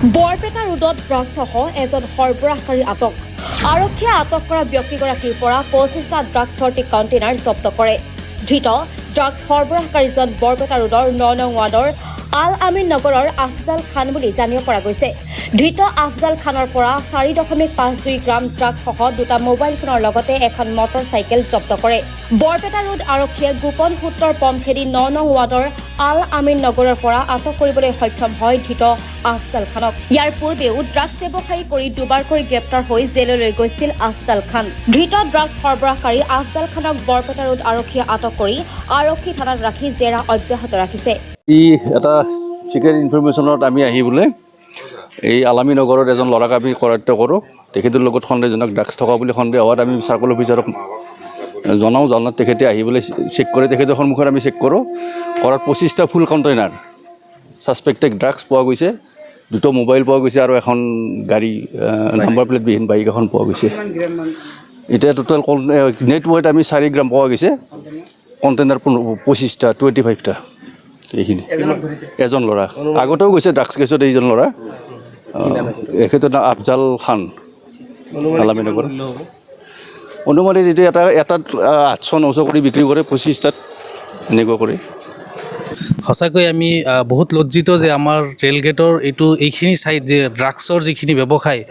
বৰপেটা ৰোডত ড্ৰাগছসহ এজন সৰবৰাহকাৰী আটক আৰক্ষীয়ে আটক কৰা ব্যক্তিগৰাকীৰ পৰা 25টা ড্ৰাগছ ভৰ্তি কণ্টেইনাৰ জব্দ কৰে। ধৃত ড্ৰাগছ সৰবৰাহকাৰীজন বৰপেটা ৰোডৰ 9 নং ৱাৰ্ডৰ আল আমিন নগৰৰ আফজাল খান বুলি জানিব পৰা গৈছে। ধৃত আফজাল খানৰ পৰা 4.52 গ্ৰাম ড্ৰাগছসহ দুটা মোবাইল ফোনৰ লগতে এখন মটৰ চাইকেল জব্দ কৰে। বৰপেটা ৰোড আৰক্ষীয়ে গোপন সূত্ৰৰ পম খেদি 9 নং ৱাৰ্ডৰ আল আমিন নগৰৰ পৰা আটক কৰিবলৈ সক্ষম হয় ধৃত আফজাল খানক। ইয়াৰ পূৰ্বেও ড্ৰাগছ ব্যৱসায়ী কৰি দুবাৰকৈ গ্ৰেপ্তাৰ হৈ জেললৈ গৈছিল আফজাল খান। ধৃত ড্ৰাগছ সৰবৰাহকাৰী আফজাল খানক বৰপেটা ৰোড আৰক্ষীয়ে আটক কৰি আৰক্ষী থানাত ৰাখি জেৰা অব্যাহত ৰাখিছে। এটা চিক্ৰেট ইনফৰমেশ্যনত আমি আহি বোলে এই আলামী নগৰত এজন ল'ৰাক আমি কৰায়ত্ব কৰোঁ। তেখেতৰ লগত সন্দেহজনক ড্ৰাগছ থকা বুলি সন্দেহ হোৱাত আমি চাৰ্কল অফিচাৰক জনাত তেখেতে আহিবলৈ চেক কৰে। তেখেতৰ সন্মুখত আমি চেক কৰোঁ। কৰাত 25টা ফুল কণ্টেইনাৰ ছাছপেক্টেড ড্ৰাগছ পোৱা গৈছে, 2টা মোবাইল পোৱা গৈছে আৰু এখন গাড়ী নাম্বাৰ প্লেটবিহীন বাইক এখন পোৱা গৈছে। এতিয়া টোটেল নেট ৱেইট আমি 4 গ্ৰাম পোৱা গৈছে। কণ্টেইনাৰ 25টা 25টা। এইখিনি এজন ল'ৰা আগতেও গৈছে ড্ৰাগছ কেছত। এইজন ল'ৰা এখেতৰ নাম আফজাল খান, আলামী নগৰ। অনুমানিত এতিয়া এটাত 800-900 কৰি বিক্ৰী কৰে, 25টাত এনেকুৱা কৰে। সঁচাকৈ আমি বহুত লজ্জিত যে আমাৰ ৰেলগেটৰ এইখিনি ঠাইত যে ড্ৰাগছৰ যিখিনি ব্যৱসায়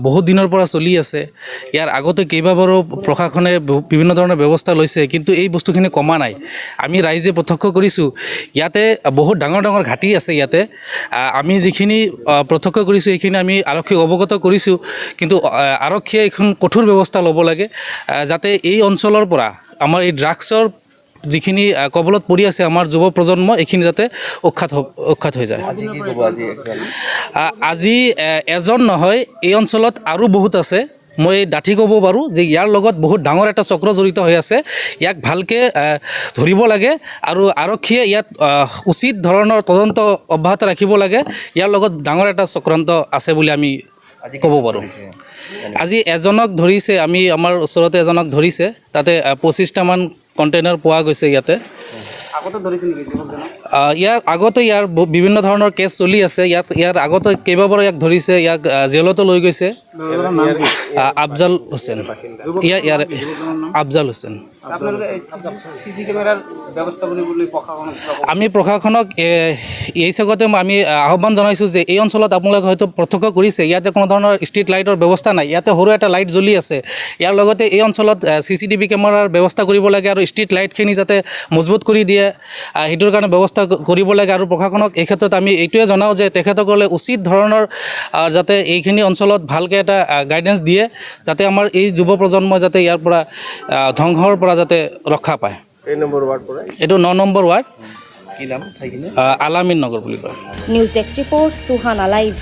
বহুত দিনৰ পৰা চলি আছে। ইয়াৰ আগতে কেইবাবাৰো প্ৰশাসনে বিভিন্ন ধৰণৰ ব্যৱস্থা লৈছে, কিন্তু এই বস্তুখিনি কমা নাই। আমি ৰাইজে প্ৰত্যক্ষ কৰিছোঁ ইয়াতে বহুত ডাঙৰ ডাঙৰ ঘাটি আছে। ইয়াতে আমি যিখিনি প্ৰত্যক্ষ কৰিছোঁ সেইখিনি আমি আৰক্ষীক অৱগত কৰিছোঁ, কিন্তু আৰক্ষীয়ে এখন কঠোৰ ব্যৱস্থা ল'ব লাগে যাতে এই অঞ্চলৰ পৰা আমাৰ এই ড্ৰাগছৰ যিখিনি কবলত পৰি আছে আমাৰ যুৱ প্ৰজন্ম এইখিনি যাতে উৎখাত হৈ যায়। আজি এজন নহয়, এই অঞ্চলত আৰু বহুত আছে। মই ডাঠি ক'ব পাৰোঁ যে ইয়াৰ লগত বহুত ডাঙৰ এটা চক্ৰ জড়িত হৈ আছে। ইয়াক ভালকৈ ধৰিব লাগে আৰু আৰক্ষীয়ে ইয়াত উচিত ধৰণৰ তদন্ত অব্যাহত ৰাখিব লাগে। ইয়াৰ লগত ডাঙৰ এটা চক্ৰান্ত আছে বুলি আমি ক'ব পাৰোঁ। আজি এজনক ধৰিছে, আমাৰ ওচৰতে এজনক ধৰিছে। তাতে 25টামান কণ্টেইনাৰ পোৱা গৈছে ইয়াতে। ইয়াৰ আগতে বিভিন্ন ধৰণৰ কেছ চলি আছে। ইয়াৰ আগতে কেইবাবাৰো ইয়াক ধৰিছে, ইয়াক জেলতো লৈ গৈছে। আফজাল হুছেইন, ইয়াৰ আফজাল হুছেইন। আমি প্ৰশাসনক এই চাগতে আমি আহ্বান জনাইছোঁ যে এই অঞ্চলত আপোনালোকে হয়তো প্ৰত্যক্ষ কৰিছে ইয়াতে কোনো ধৰণৰ ষ্ট্ৰীট লাইটৰ ব্যৱস্থা নাই। ইয়াতে সৰু এটা লাইট জ্বলি আছে। ইয়াৰ লগতে এই অঞ্চলত CCTV কেমেৰাৰ ব্যৱস্থা কৰিব লাগে আৰু ষ্ট্ৰীট লাইটখিনি যাতে মজবুত কৰি দিয়ে সেইটোৰ কাৰণে ব্যৱস্থা কৰিব লাগে। আৰু প্ৰশাসনক এই ক্ষেত্ৰত আমি এইটোৱে জনাওঁ যে তেখেতসকলে উচিত ধৰণৰ যাতে এইখিনি অঞ্চলত ভালকৈ এটা গাইডেঞ্চ দিয়ে, যাতে আমাৰ এই যুৱ প্ৰজন্মই যাতে ইয়াৰ পৰা ধ্বংসৰ পৰা যাতে ৰক্ষা পায়। এইটো 9 নম্বৰ ৱাৰ্ড, কি নাম ঠাইখিনি? আলামিন নগৰ বুলি কয়। News desk report, Suhana live.